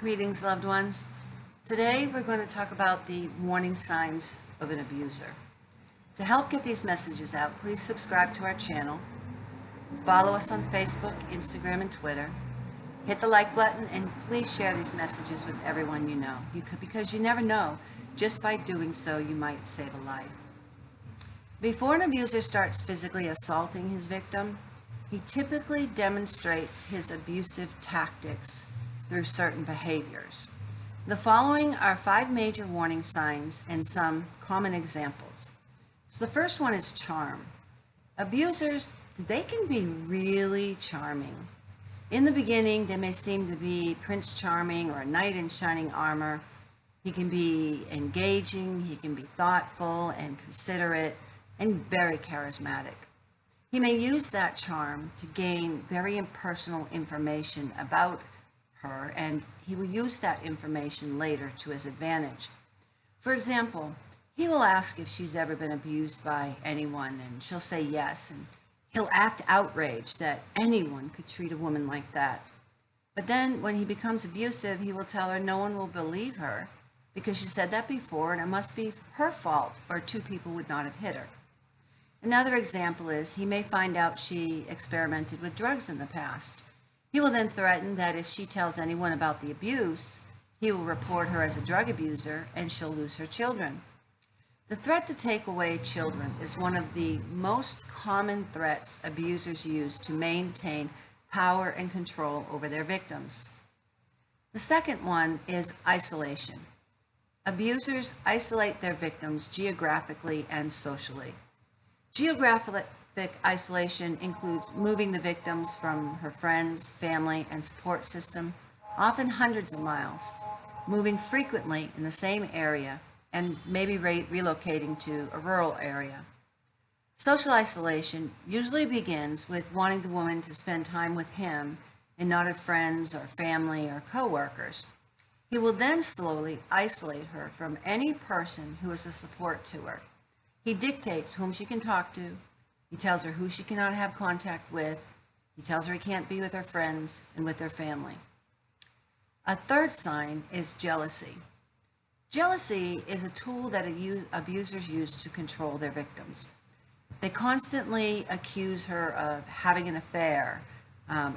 Greetings, loved ones. Today we're going to talk about the warning signs of an abuser. To help get these messages out, please subscribe to our channel, follow us on Facebook, Instagram, and Twitter, hit the like button, and please share these messages with everyone you know. Because you never know, just by doing so you might save a life. Before an abuser starts physically assaulting his victim, he typically demonstrates his abusive tactics through certain behaviors. The following are 5 major warning signs and some common examples. So the first one is charm. Abusers, they can be really charming. In the beginning, they may seem to be Prince Charming or a knight in shining armor. He can be engaging, he can be thoughtful and considerate, and very charismatic. He may use that charm to gain very impersonal information about her, and he will use that information later to his advantage. For example, he will ask if she's ever been abused by anyone, and she'll say yes, and he'll act outraged that anyone could treat a woman like that. But then when he becomes abusive, he will tell her no one will believe her because she said that before and it must be her fault or 2 people would not have hit her. Another example is he may find out she experimented with drugs in the past. He will then threaten that if she tells anyone about the abuse, he will report her as a drug abuser and she'll lose her children. The threat to take away children is one of the most common threats abusers use to maintain power and control over their victims. The second one is isolation. Abusers isolate their victims geographically and socially. Geographic isolation includes moving the victims from her friends, family, and support system, often hundreds of miles, moving frequently in the same area, and maybe relocating to a rural area. Social isolation usually begins with wanting the woman to spend time with him and not her friends or family or co-workers. He will then slowly isolate her from any person who is a support to her. He dictates whom she can talk to. He tells her who she cannot have contact with. He tells her he can't be with her friends and with their family. A third sign is jealousy. Jealousy is a tool that abusers use to control their victims. They constantly accuse her of having an affair.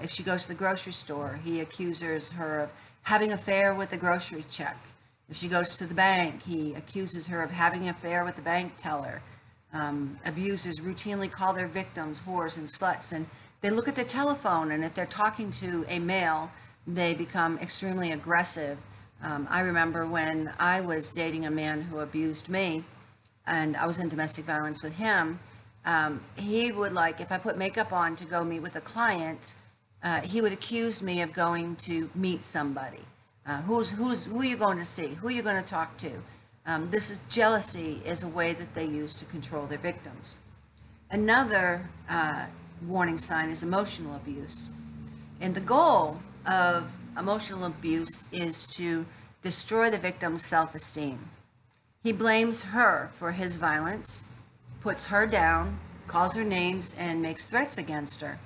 If she goes to the grocery store, he accuses her of having an affair with the grocery check. If she goes to the bank, he accuses her of having an affair with the bank teller. Abusers routinely call their victims whores and sluts, and they look at their telephone, and if they're talking to a male, they become extremely aggressive. I remember when I was dating a man who abused me, and I was in domestic violence with him, he would, like, if I put makeup on to go meet with a client, he would accuse me of going to meet somebody. Who are you going to see? Who are you going to talk to? Jealousy is a way that they use to control their victims. Another warning sign is emotional abuse. And the goal of emotional abuse is to destroy the victim's self-esteem. He blames her for his violence, puts her down, calls her names, and makes threats against her.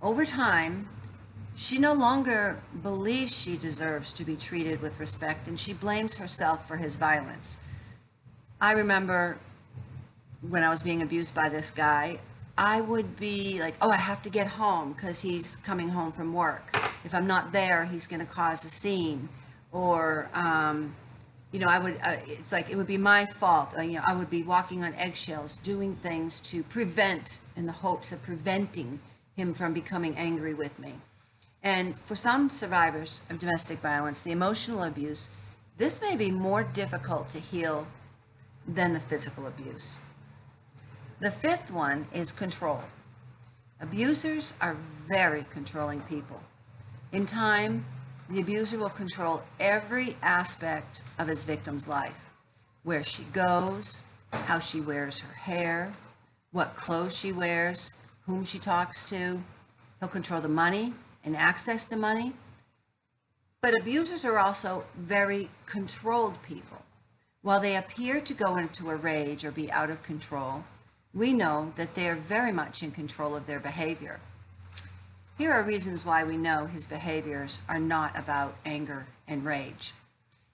Over time, she no longer believes she deserves to be treated with respect, and she blames herself for his violence. I remember when I was being abused by this guy, I would be like, oh, I have to get home because he's coming home from work. If I'm not there, he's going to cause a scene. Or, it's like it would be my fault. I would be walking on eggshells, doing things to prevent, in the hopes of preventing him from becoming angry with me. And for some survivors of domestic violence, the emotional abuse, this may be more difficult to heal than the physical abuse. The fifth one is control. Abusers are very controlling people. In time, the abuser will control every aspect of his victim's life. Where she goes, how she wears her hair, what clothes she wears, whom she talks to. He'll control the money and access to money. But abusers are also very controlled people. While they appear to go into a rage or be out of control, we know that they are very much in control of their behavior. Here are reasons why we know his behaviors are not about anger and rage.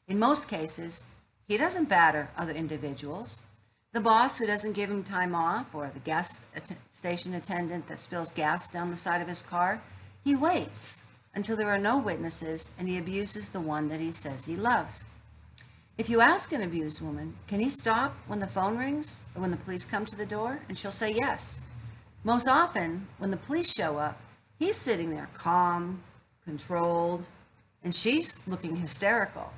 In most cases, he doesn't batter other individuals. The boss who doesn't give him time off, or the gas station attendant that spills gas down the side of his car, he waits until there are no witnesses and he abuses the one that he says he loves. If you ask an abused woman, can he stop when the phone rings or when the police come to the door? And she'll say yes. Most often, when the police show up, he's sitting there calm, controlled, and she's looking hysterical.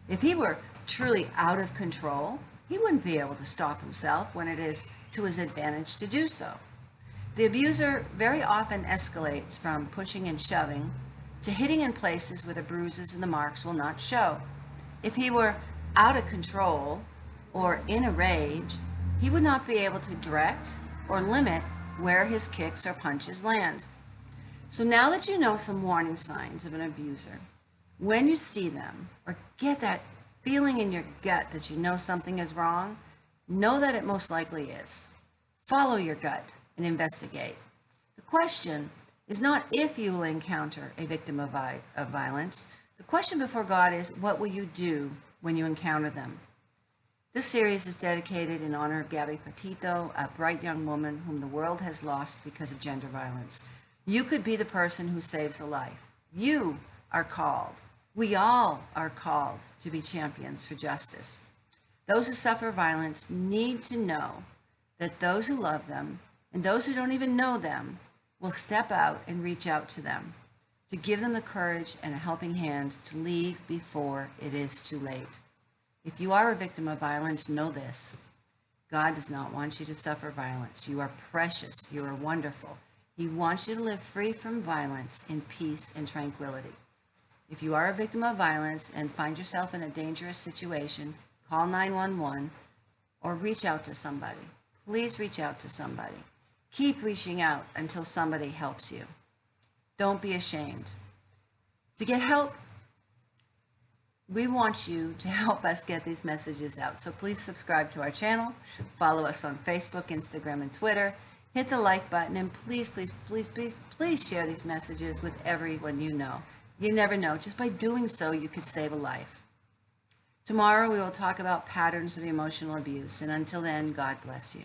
If he were truly out of control, he wouldn't be able to stop himself when it is to his advantage to do so. The abuser very often escalates from pushing and shoving to hitting in places where the bruises and the marks will not show. If he were out of control or in a rage, he would not be able to direct or limit where his kicks or punches land. So now that you know some warning signs of an abuser, when you see them or get that feeling in your gut that you know something is wrong, know that it most likely is. Follow your gut and investigate. The question is not if you will encounter a victim of violence. The question before God is, what will you do when you encounter them? This series is dedicated in honor of Gabby Pettito, a bright young woman whom the world has lost because of gender violence. You could be the person who saves a life. You are called. We all are called to be champions for justice. Those who suffer violence need to know that those who love them and those who don't even know them will step out and reach out to them, to give them the courage and a helping hand to leave before it is too late. If you are a victim of violence, know this: God does not want you to suffer violence. You are precious. You are wonderful. He wants you to live free from violence in peace and tranquility. If you are a victim of violence and find yourself in a dangerous situation, call 911 or reach out to somebody. Please reach out to somebody. Keep reaching out until somebody helps you. Don't be ashamed. To get help, we want you to help us get these messages out. So please subscribe to our channel, follow us on Facebook, Instagram, and Twitter. Hit the like button, and please, please, please, please, please share these messages with everyone you know. You never know. Just by doing so, you could save a life. Tomorrow, we will talk about patterns of emotional abuse. And until then, God bless you.